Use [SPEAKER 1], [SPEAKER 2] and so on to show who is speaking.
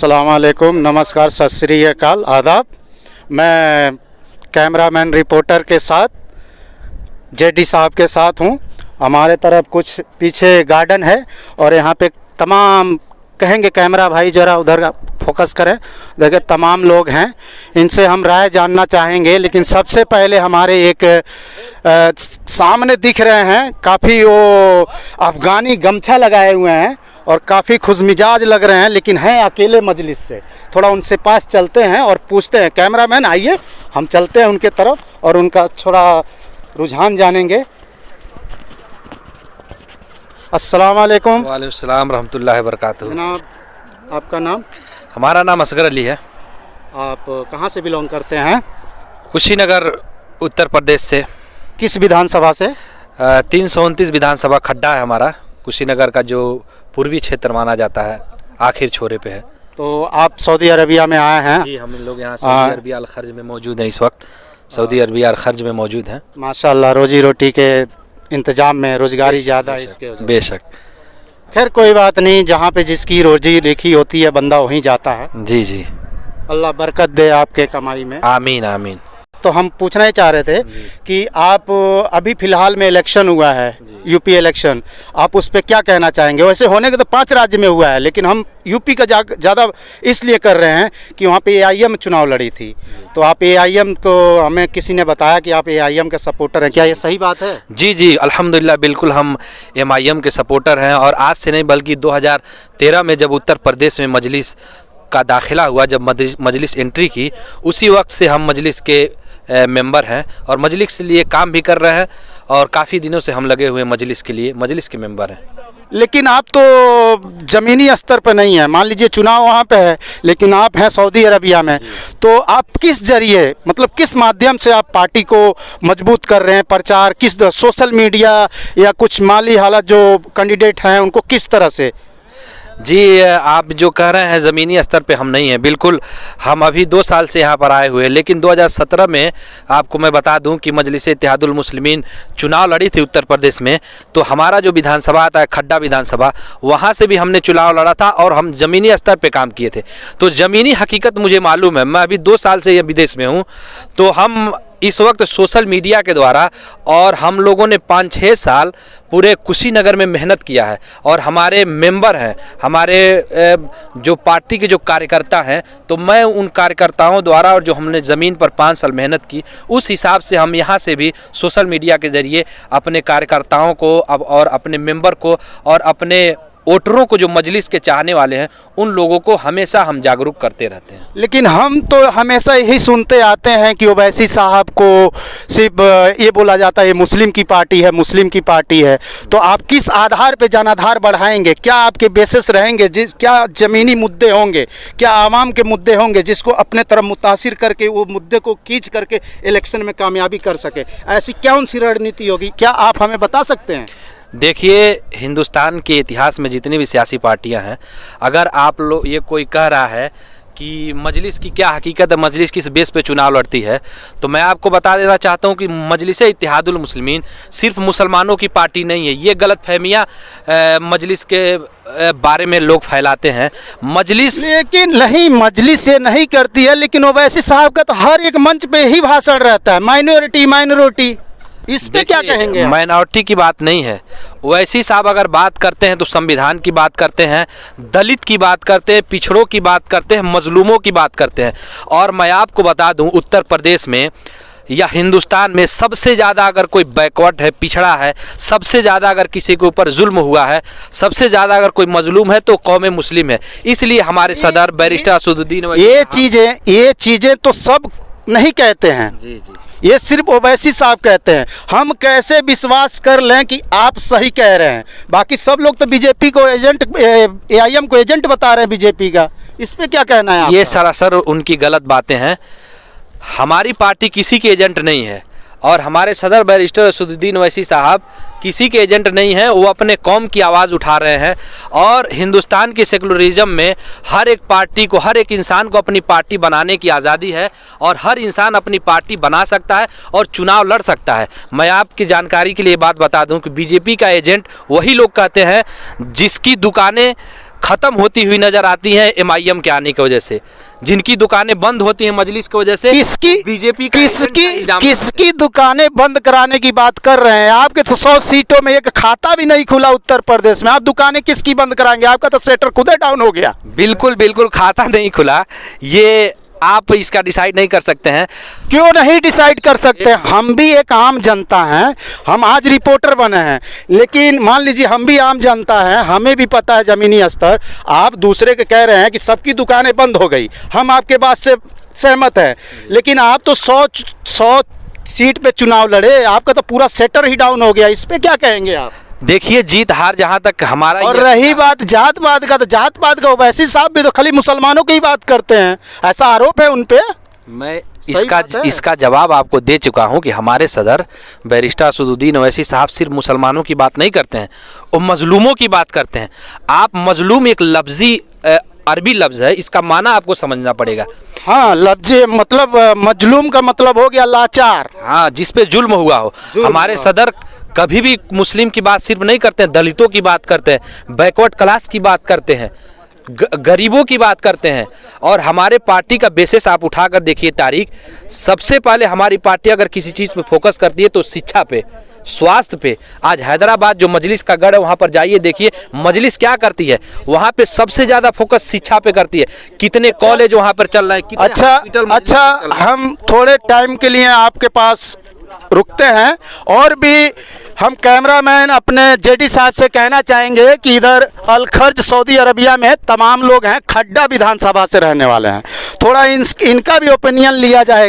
[SPEAKER 1] अस्सलामुअलैकुम, नमस्कार, सत श्री अकाल, आदाब। मैं कैमरामैन रिपोर्टर के साथ जेडी साहब के साथ हूँ। हमारे तरफ कुछ पीछे गार्डन है और यहाँ पे तमाम कहेंगे कैमरा भाई ज़रा उधर फोकस करें, देखिए तमाम लोग हैं, इनसे हम राय जानना चाहेंगे। लेकिन सबसे पहले हमारे एक सामने दिख रहे हैं, काफ़ी वो अफ़गानी गमछा लगाए हुए हैं और काफ़ी खुशमिजाज लग रहे हैं, लेकिन हैं अकेले मजलिस से। थोड़ा उनसे पास चलते हैं और पूछते हैं। कैमरामैन आइए, हम चलते हैं उनके तरफ और उनका थोड़ा रुझान जानेंगे। अस्सलाम वालेकुम।
[SPEAKER 2] वालेकुम सलाम रहमतुल्लाहि व बरकातुहू।
[SPEAKER 1] जनाब, आपका नाम?
[SPEAKER 2] हमारा नाम असगर अली है।
[SPEAKER 1] आप कहाँ से बिलोंग करते हैं?
[SPEAKER 2] कुशीनगर, उत्तर प्रदेश से।
[SPEAKER 1] किस विधानसभा से?
[SPEAKER 2] 329 विधानसभा खड्डा है हमारा। कुशीनगर का जो पूर्वी क्षेत्र माना जाता है, आखिर छोरे पे है।
[SPEAKER 1] तो आप सऊदी अरबिया में आए हैं?
[SPEAKER 2] जी, हम लोग यहाँ सऊदी अरबिया अल खर्ज में मौजूद हैं। इस वक्त सऊदी अरबिया अल खर्ज में मौजूद हैं।
[SPEAKER 1] माशाल्लाह, रोजी रोटी के इंतजाम में रोजगारी ज़्यादा है इसके वजह से।
[SPEAKER 2] बेशक।
[SPEAKER 1] खैर कोई बात नहीं, जहाँ पे जिसकी रोजी लिखी होती है बंदा वहीं जाता है।
[SPEAKER 2] जी जी,
[SPEAKER 1] अल्लाह बरकत दे आपके कमाई में।
[SPEAKER 2] आमीन आमीन।
[SPEAKER 1] तो हम पूछना ही चाह रहे थे कि आप अभी फ़िलहाल में इलेक्शन हुआ है, यूपी इलेक्शन, आप उस पर क्या कहना चाहेंगे? वैसे होने के तो 5 राज्य में हुआ है, लेकिन हम यूपी का ज़्यादा इसलिए कर रहे हैं कि वहाँ पे एआईएम चुनाव लड़ी थी। तो आप एआईएम को, हमें किसी ने बताया कि आप एआईएम के सपोर्टर हैं, क्या ये सही बात है?
[SPEAKER 2] जी जी, अल्हम्दुलिल्लाह, बिल्कुल हम एमआईएम के सपोर्टर हैं। और आज से नहीं बल्कि 2013 में जब उत्तर प्रदेश में मजलिस का दाखिला हुआ, जब मजलिस एंट्री की, उसी वक्त से हम मजलिस के मेंबर हैं और मजलिस के लिए काम भी कर रहे हैं। और काफ़ी दिनों से हम लगे हुए मजलिस के लिए, मजलिस के मेंबर हैं।
[SPEAKER 1] लेकिन आप तो ज़मीनी स्तर पर नहीं है, मान लीजिए चुनाव वहाँ पे है, लेकिन आप हैं सऊदी अरबिया में, तो आप किस जरिए, मतलब किस माध्यम से आप पार्टी को मजबूत कर रहे हैं? प्रचार किस, सोशल मीडिया या कुछ माली हालत जो कैंडिडेट हैं उनको किस तरह से?
[SPEAKER 2] जी, आप जो कह रहे हैं ज़मीनी स्तर पे हम नहीं हैं, बिल्कुल। हम अभी 2 साल से यहाँ पर आए हुए हैं। लेकिन 2017 में आपको मैं बता दूं कि मजलिस इत्तेहादुल मुस्लिमीन चुनाव लड़ी थी उत्तर प्रदेश में। तो हमारा जो विधानसभा आता है खड्डा विधानसभा, वहाँ से भी हमने चुनाव लड़ा था और हम ज़मीनी स्तर पे काम किए थे। तो ज़मीनी हकीकत मुझे मालूम है। मैं अभी 2 साल से ये विदेश में हूँ। तो हम इस वक्त सोशल मीडिया के द्वारा, और हम लोगों ने 5-6 साल पूरे कुशीनगर में मेहनत किया है और हमारे मेंबर हैं, हमारे जो पार्टी के जो कार्यकर्ता हैं, तो मैं उन कार्यकर्ताओं द्वारा, और जो हमने ज़मीन पर 5 साल मेहनत की, उस हिसाब से हम यहाँ से भी सोशल मीडिया के ज़रिए अपने कार्यकर्ताओं को अब और अपने मेंबर को और अपने वोटरों को, जो मजलिस के चाहने वाले हैं, उन लोगों को हमेशा हम जागरूक करते रहते हैं।
[SPEAKER 1] लेकिन हम तो हमेशा यही सुनते आते हैं कि ओवैसी साहब को सिर्फ ये बोला जाता है ये मुस्लिम की पार्टी है, मुस्लिम की पार्टी है। तो आप किस आधार पे जनाधार बढ़ाएंगे? क्या आपके बेसिस रहेंगे? क्या ज़मीनी मुद्दे होंगे? क्या आवाम के मुद्दे होंगे जिसको अपने तरफ मुतासिर करके वो मुद्दे को खींच करके इलेक्शन में कामयाबी कर सके? ऐसी कौन सी रणनीति होगी, क्या आप हमें बता सकते हैं?
[SPEAKER 2] देखिए, हिंदुस्तान के इतिहास में जितनी भी सियासी पार्टियां हैं, अगर आप लोग, ये कोई कह रहा है कि मजलिस की क्या हकीकत है, मजलिस किस बेस पे चुनाव लड़ती है, तो मैं आपको बता देना चाहता हूं कि मजलिस इत्तेहादुल मुस्लिमीन सिर्फ मुसलमानों की पार्टी नहीं है। ये गलत फहमियाँ मजलिस के बारे में लोग फैलाते हैं। मजलिस, लेकिन
[SPEAKER 1] नहीं, मजलिस ये नहीं करती है, लेकिन ओवैसी साहब का तो हर एक मंच पे ही भाषण रहता है, माइनॉरिटी। इस पे क्या कहेंगे?
[SPEAKER 2] माइनॉरिटी की बात नहीं है। ओवैसी साहब अगर बात करते हैं तो संविधान की बात करते हैं, दलित की बात करते हैं, पिछड़ों की बात करते हैं, मजलूमों की बात करते हैं। और मैं आपको बता दूं, उत्तर प्रदेश में या हिंदुस्तान में सबसे ज़्यादा अगर कोई बैकवर्ड है, पिछड़ा है, सबसे ज़्यादा अगर किसी के ऊपर जुल्म हुआ है, सबसे ज़्यादा अगर कोई मजलूम है, तो कौम मुस्लिम है। इसलिए हमारे सदर बैरिस्टर असदुद्दीन,
[SPEAKER 1] ये चीज़ें तो सब नहीं कहते हैं।
[SPEAKER 2] जी जी,
[SPEAKER 1] ये सिर्फ ओवैसी साहब कहते हैं। हम कैसे विश्वास कर लें कि आप सही कह रहे हैं? बाकी सब लोग तो बीजेपी को एजेंट, एआईएम को एजेंट बता रहे हैं बीजेपी का। इस पे क्या कहना है आपका?
[SPEAKER 2] ये सरासर उनकी गलत बातें हैं। हमारी पार्टी किसी के एजेंट नहीं है और हमारे सदर बैरिस्टर असदुद्दीन ओवैसी साहब किसी के एजेंट नहीं हैं। वो अपने कौम की आवाज़ उठा रहे हैं। और हिंदुस्तान के सेकुलरिज्म में हर एक पार्टी को, हर एक इंसान को अपनी पार्टी बनाने की आज़ादी है और हर इंसान अपनी पार्टी बना सकता है और चुनाव लड़ सकता है। मैं आपकी जानकारी के लिए बात बता दूं कि बीजेपी का एजेंट वही लोग कहते हैं जिसकी दुकानें ख़त्म होती हुई नज़र आती हैं एमआईएम के आने की वजह से, जिनकी दुकानें बंद होती हैं मजलिस की वजह से।
[SPEAKER 1] किसकी
[SPEAKER 2] बीजेपी
[SPEAKER 1] किसकी दुकानें बंद कराने की बात कर रहे हैं? आपके तो 100 सीटों में एक खाता भी नहीं खुला उत्तर प्रदेश में, आप दुकानें किसकी बंद कराएंगे? आपका तो सेक्टर खुद ही डाउन हो गया।
[SPEAKER 2] बिल्कुल बिल्कुल खाता नहीं खुला, ये आप इसका डिसाइड नहीं कर सकते हैं।
[SPEAKER 1] क्यों नहीं डिसाइड कर सकते? हम भी एक आम जनता हैं, हम आज रिपोर्टर बने हैं, लेकिन मान लीजिए हम भी आम जनता हैं, हमें भी पता है ज़मीनी स्तर। आप दूसरे के कह रहे हैं कि सबकी दुकानें बंद हो गई, हम आपके बात से सहमत हैं, लेकिन आप तो 100 सीट पे चुनाव लड़े, आपका तो पूरा सेक्टर ही डाउन हो गया। इस पे क्या कहेंगे आप?
[SPEAKER 2] देखिए जीत हार जहां तक हमारा,
[SPEAKER 1] और रही बात जात पात का, तो जात पात का ओवैसी साहब भी तो खाली मुसलमानों की ही बात करते हैं, ऐसा आरोप है उन पे।
[SPEAKER 2] मैं इसका जवाब आपको दे चुका हूं कि हमारे सदर बैरिस्टर असदुद्दीन ओवैसी साहब सिर्फ मुसलमानों की बात नहीं करते हैं, वो मजलूमों की बात करते हैं। आप मजलूम एक लफ्जी अरबी लफ्ज़ है, इसका माना आपको समझना पड़ेगा।
[SPEAKER 1] हाँ, लफ्ज़ मतलब मजलूम का मतलब हो गया लाचार।
[SPEAKER 2] हाँ, जिस पे जुल्म हुआ हो। हमारे सदर कभी भी मुस्लिम की बात सिर्फ नहीं करते हैं, दलितों की बात करते हैं, बैकवर्ड क्लास की बात करते हैं, गरीबों की बात करते हैं। और हमारे पार्टी का बेसिस आप उठाकर देखिए तारीख, सबसे पहले हमारी पार्टी अगर किसी चीज़ पे फोकस करती है तो शिक्षा पे, स्वास्थ्य पे। आज हैदराबाद जो मजलिस का गढ़ है वहाँ पर जाइए, देखिए मजलिस क्या करती है, वहाँ पे सबसे ज़्यादा फोकस शिक्षा पे करती है। कितने कॉलेज वहाँ पर चल रहे हैं, कितने हॉस्पिटल।
[SPEAKER 1] अच्छा, हम थोड़े टाइम के लिए आपके पास रुकते हैं, और भी हम कैमरामैन अपने जेडी साहब से कहना चाहेंगे कि इधर अलखर्ज सऊदी अरबिया में तमाम लोग हैं, खड्डा विधानसभा से रहने वाले हैं, थोड़ा इनका भी ओपिनियन लिया जाएगा।